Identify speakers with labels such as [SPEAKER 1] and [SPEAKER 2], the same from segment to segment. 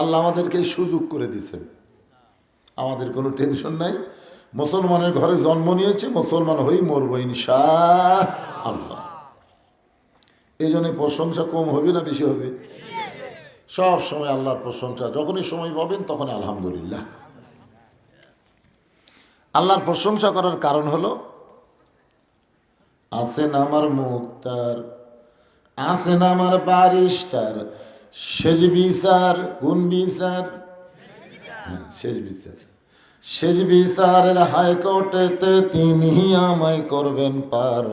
[SPEAKER 1] আল্লাহ আমাদেরকে সুযোগ করে দিয়েছেন, আমাদের কোনো টেনশন নাই। মুসলমানের ঘরে জন্ম নিয়েছে, মুসলমান হই মরবো ইনশাআল্লাহ। এই জন্য প্রশংসা কম হবে না বেশি হবে? সব সময় আল্লাহর প্রশংসা, যখনই সময় পাবেন তখন আলহামদুলিল্লাহ। আল্লাহর প্রশংসা করার কারণ হলো আছেন আমার মুক্তার, আছেন আমার বারিস্টার, শেষ বিচার কোন বিচার? শেষ বিচার। শেষ বিচারের হাইকোর্টেতে তিনি আমায় করবেন পার,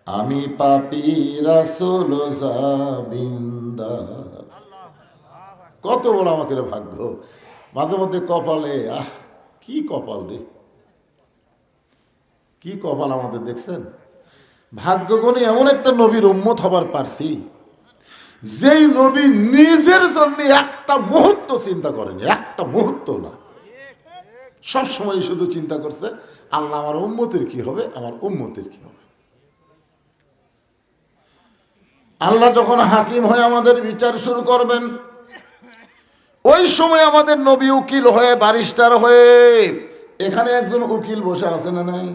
[SPEAKER 1] আমি পাপী রাসূল জাবিন্দার। কত বড় আমাকে ভাগ্য! মাঝে মধ্যে কপালে কি কপাল রে, কি কপাল আমাদের! দেখছেন, ভাগ্যগুণে এমন একটা নবীর উম্মত হবার পারছি, যেই নবী নিজের জন্য একটা মুহূর্ত চিন্তা করেনি, একটা মুহূর্ত না, সব সময় শুধু চিন্তা করছে আল্লাহ আমার উম্মতের কি হবে, আমার উম্মতের কি হবে। আল্লাহ যখন হাকিম হয়ে আমাদের বিচার শুরু করবেন, ওই সময় আমাদের নবী উকিল হয়ে, ব্যারিস্টার হয়ে, এখানে একজন উকিল বসে আছে না নাই?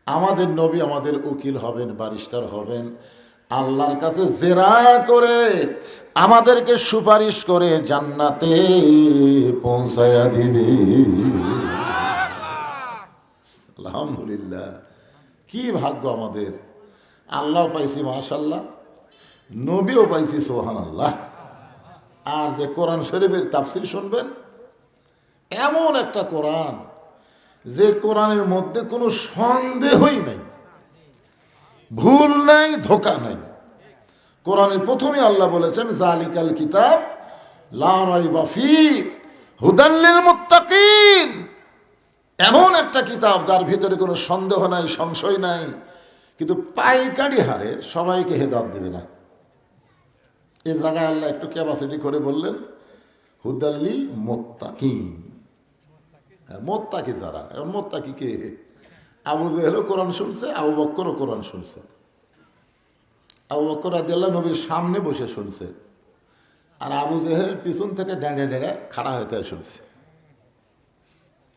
[SPEAKER 1] আমাদের নবী আমাদের উকিল হবেন, ব্যারিস্টার হবেন, আল্লাহর কাছে জেরা করে আমাদেরকে সুপারিশ করে জান্নাতে পৌঁছায়া দিবে। আলহামদুলিল্লাহ, কি ভাগ্য আমাদের! আল্লাহ পাইছি মাশাআল্লাহ, নবীও পাইছি সুবহানাল্লাহ। আর যে কোরআন শরীফের তাফসীর শুনবেন, এমন একটা কোরআন, যে কোরআনের মধ্যে কোনো সন্দেহই নাই, ভুল নাই, ধোঁকা নাই। কোরআনের প্রথমে আল্লাহ বলেছেন জালিকাল কিতাব লা রাইবা ফীহি হুদাল লিল মুত্তাকিন। এমন একটা কিতাব যার ভিতরে কোনো সন্দেহ নাই, সংশয় নাই, কিন্তু পাইকারি হারে সবাইকে হেদায়েত দেবে না। এই জায়গায় আল্লাহ একটু ক্যাপাসিটি করে বললেন হুদাল লিল মুত্তাকিন। মোত্তাকি যারা, মোত্তাকি কে? আবু জেহেলও কোরআন শুনছে, আবু বকরও কোরআন শুনছে। আবু বকর রাদিয়াল্লাহু নবীর সামনে বসে শুনছে, আর আবু জেহেল পিছন থেকে ডেঁড়ে ডেঁড়ে খাড়া হইতে শুনছে।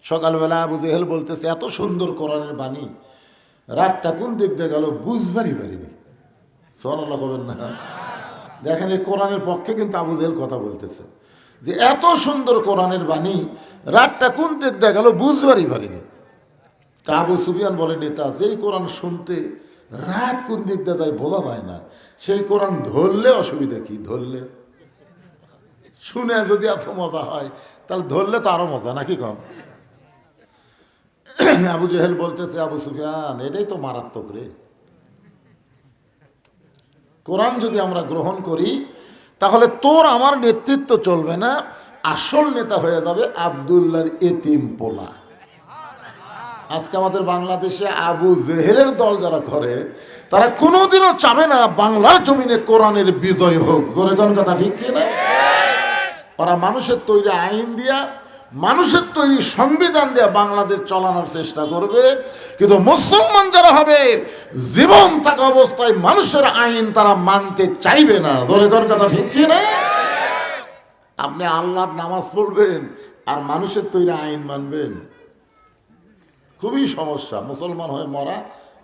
[SPEAKER 1] সকালবেলা আবু জেহেল বলতেছে এত সুন্দর কোরআনের বাণী, রাতটা কোন দিক দিয়ে গেল বুঝবারই পারিনি। সুবহানাল্লাহ বলেন না? দেখেন, এই কোরআনের পক্ষে কিন্তু আবু জেহেল কথা বলতেছে যে এত সুন্দর কোরআনের বাণী, রাতটা কোন দিক দিয়ে গেল বুঝবারই পারিনি। তা আবু সুফিয়ান বলে, নেতা, যেই কোরআন শুনতে রাত কোন দিক দিয়ে যায় বোঝা যায় না, সেই কোরআন ধরলে অসুবিধা কি? ধরলে শুনে যদি এত মজা হয়, তাহলে ধরলে তো আরো মজা, নাকি কম? আবু জেহেল বলতেছে, আবু সুফিয়ান, এটাই তো মারাত্মক রে। কোরআন যদি আমরা গ্রহণ করি, তাহলে তোর আমার নেতৃত্ব চলবে না, আসল নেতা হয়ে যাবে আব্দুল্লাহর এতিম পোলা। আজকে আমাদের বাংলাদেশে আবু জেহেলের দল যারা করে, তারা কোনোদিনও চাবে না বাংলার জমিনে কোরআনের বিজয় হোক। জোরে কোন কথা ঠিক কি না? ওরা মানুষের তৈরি আইন দিয়া, মানুষের তৈরি সংবিধান দিয়া বাংলাদেশ চালানোর চেষ্টা করবে, কিন্তু মুসলমান যারা হবে, জীবন থাকা অবস্থায় মানুষের আইন তারা মানতে চাইবে না। জোরে কোন কথা ঠিক কি না? আপনি আল্লাহর নামাজ পড়বেন আর মানুষের তৈরি আইন মানবেন, খুবই সমস্যা। মুসলমান হয়ে মরা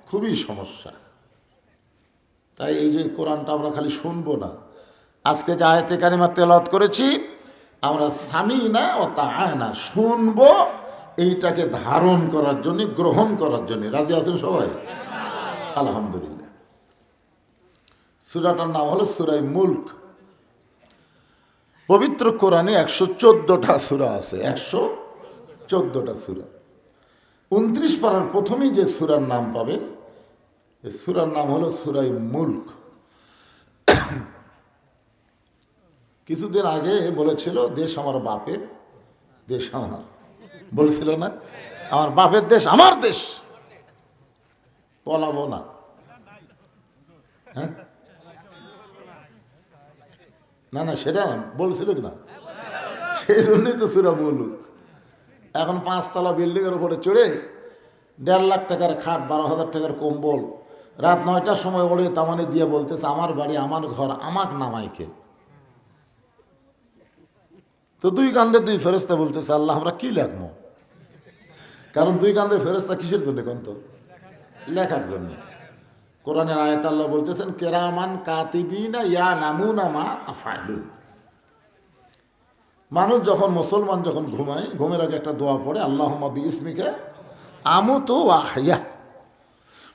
[SPEAKER 1] খুবই সমস্যা। তাই এই যে কোরআনটা আমরা খালি শুনবো না, আজকে যে আয়াতে কারিমা তেলাওয়াত করেছি, আমরা সামিনা ও তাআনা শুনবো, এইটাকে ধারণ করার জন্য, গ্রহণ করার জন্য। রাজি আছেন সবাই? আলহামদুলিল্লাহ। সূরাটার নাম হলো সূরা মুলক। পবিত্র কোরআনে 114টা সূরা আছে, 114টা সূরা। 29 পারার প্রথমেই যে সূরার নাম পাবেন, এই সূরার নাম হলো সূরা মুলক। কিছুদিন আগে বলেছিল দেশ আমার বাপের, দেশ আমার, বলছিল না? আমার বাপের দেশ আমার দেশ, পলাবো না। হ্যাঁ, না না, সেটা বলছিল কি না? সেই জন্যই তো সূরা মুলক। এখন 5 তলা বিল্ডিংয়ের উপরে চড়ে 1.5 লাখ টাকার খাট, 12,000 টাকার কম্বল, রাত 9টার সময় ওড়ে তামানে দিয়ে বলতেছে আমার বাড়ি, আমার ঘর, আমাকে নামাইকে। তো দুই কান্দে দুই ফেরেশতা বলতেছে, আল্লাহ আমরা কি লিখবো? কারণ দুই কান্দে ফেরেশতা কিসের জন্য? কন্ত লেখার জন্য। কোরআনের আয়াত আল্লাহ বলতেছেন, কেরামান কাতিবিনা ইয়ালামুনা মা তাফআলুন। মানুষ যখন, মুসলমান যখন ঘুমায়, ঘুমের আগে একটা দোয়া পড়ে, আল্লাহুম্মা বিইসমিকা আমুতু ওয়া আহইয়া।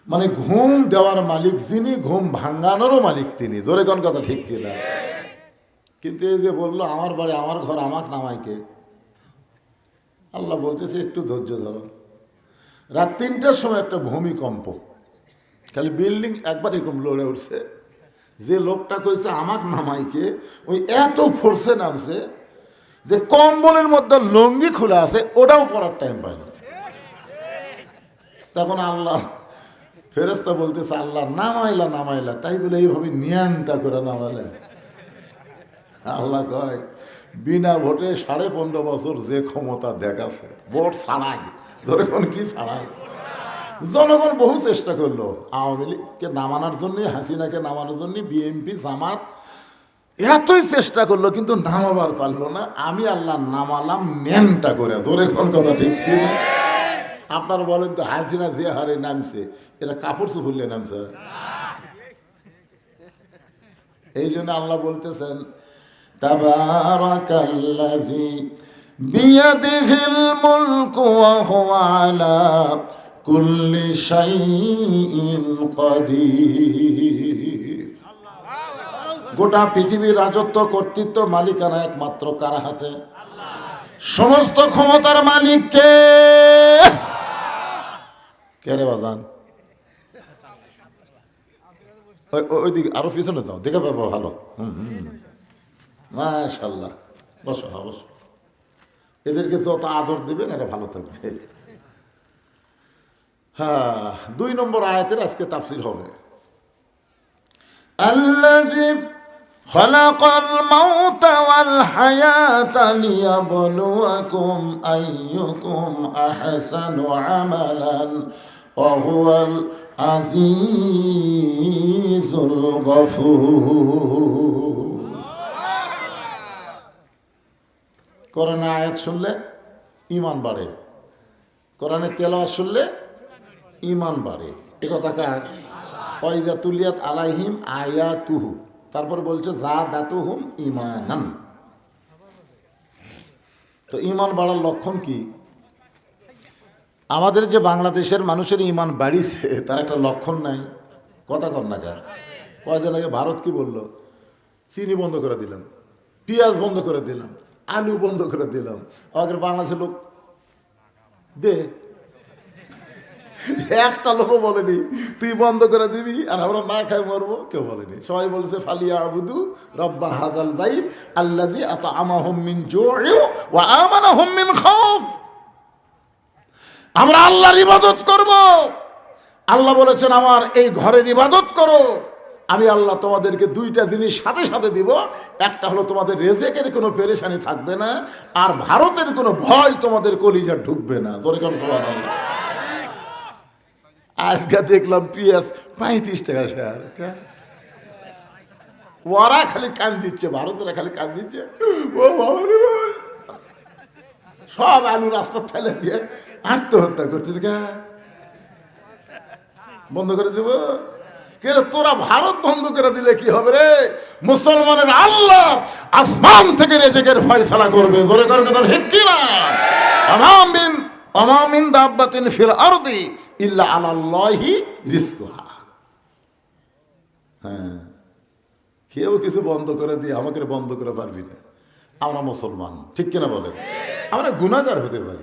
[SPEAKER 1] মানে ঘুম দেওয়ার মালিক যিনি, ঘুম ভাঙানোরও মালিক তিনি। জোরে কোন কথা ঠিক কিনা? কিন্তু এই যে বললো আমার বাড়ি, আমার ঘর, আমার নামাইকে, আল্লাহ বলতেছে একটু ধৈর্য ধরো। রাত 3টার সময় একটা ভূমিকম্প, খালি বিল্ডিং একবার এরকম লড়ে উঠছে। যে লোকটা কইছে আমাক নামাইকে, ওই এত ফোর্সে নামছে যে কম্বলের মধ্যে লঙ্গি খুলে আছে, ওটাও পরার টাইম পায় না। তখন আল্লাহ ফেরেশতা বলতেছে, আল্লাহ নামাইলা নামাইলা, তাই বলে এইভাবে নিয়ানটা করে নামালে? আল্লাহ কয়, বিনা ভোটে 15.5 বছর যে ক্ষমতা দেখাছে, ভোট ছাড়াই, ধরে কোন কি ছাড়াই, জনগণ বহু চেষ্টা করলো আওয়ামী লীগকে নামানোর জন্য, হাসিনাকে নামানোর জন্য, বিএনপি জামাত এতই চেষ্টা করলো, কিন্তু নামাবার পারলো না। আমি আল্লাহ নামালাম ন্যানটা করে। ধরে কোন কথা ঠিক কি? আপনার বলেন তো, হাসিনা যে হারে নামছে, এরা কাপড় চুপুরলে নামছে? এই জন্য আল্লাহ বলতেছেন, তাবারাকাল্লাযী বিয়াদিহিল মুলকু ওয়া হুয়া আলা কুল্লি শাইইন কাদির। গোটা পৃথিবীর রাজত্ব, কর্তৃত্ব, মালিকানা একমাত্র কার হাতে? সমস্ত ক্ষমতার মালিক কে? কে রে বাজান? ওইদিকে আরো পিছনে যাও, দেখে পাবো ভালো। মাশাআল্লাহ, বসো, হ্যাঁ বসো। এদেরকে যত আদর দিবেন এরা ভালো থাকবে। হ্যাঁ, 2 নম্বর আয়াতের আজকে তাফসীর হবে। আল্লাযী খালাকাল মাউতা ওয়াল হায়াতা লিয়াবলুয়াকুম আইয়ুকুম আহসানু আমালান ওয়া হুয়াল আজিজুল গফুর। কোরআনের আয়াত শুনলে ঈমান বাড়ে, কোরআনের তেলাওয়াত শুনলে ঈমান বাড়ে। এ কথা কার? ওয়াইদা তুলিয়াত আলাইহিম আয়াতুহু, তারপর বলছে যাদাতুহুম ঈমানান। তো ঈমান বাড়ার লক্ষণ কি? আমাদের যে বাংলাদেশের মানুষের ঈমান বাড়িছে, তার একটা লক্ষণ নাই। কথা কর না কার? কয়দিন আগে ভারত কি বলল? চিনি বন্ধ করে দিলাম, পেঁয়াজ বন্ধ করে দিলাম, আলু বন্ধ করে দিলাম। আগের বাংলাদেশের লোক দে, একটা লোকও বলেনি তুই বন্ধ করে দিবি আর আমরা না খাই মরবো, কেউ বলেনি। সবাই বলেছে ফালিয়াবুদু রব্বা হাযাল বাইত আল্লাযী আত'আমাহুম মিন জু'ইন ওয়া আমানাহুম মিন খাউফ। আমরা আল্লাহর ইবাদত করব। আল্লাহ বলেছেন আমার এই ঘরের ইবাদত করো। আমি আল্লাহ তোমাদেরকে 2টা জিনিস সাথে সাথে দিব। একটা হলো তোমাদের রেজেকের কোনো পেরেশানি থাকবে না, আর ভারতের কোনো ভয় তোমাদের কলিজা ঢুকবে না। জোরে করে সুবহানাল্লাহ। আজকে দেখলাম পেঁয়াজ 35 টাকা শেয়ার। ওরা খালি কান দিচ্ছে, ভারতেরা খালি কান দিচ্ছে, ও বাবা রে বাবা, সব আলু রাস্তা ফেলে দিয়ে আত্মহত্যা করতেছে। বন্ধ করে দেব কেন? তোরা ভারত বন্ধ করে দিলে কি হবে রে? মুসলমানের আল্লাহ আসমান থেকে রেজেকের ফয়সালা করবে। জোরে করে কথা ঠিক কি না? ওমা মিন দাব্বাতিন ফিল আরদি ইল্লা আলাল্লাহি রিজকুহা। হ্যাঁ, কেউ কিছু বন্ধ করে দিয়ে আমাকে বন্ধ করে পারবি না। আমরা মুসলমান, ঠিক কিনা বলে? আমরা গুনাহগার হতে পারি,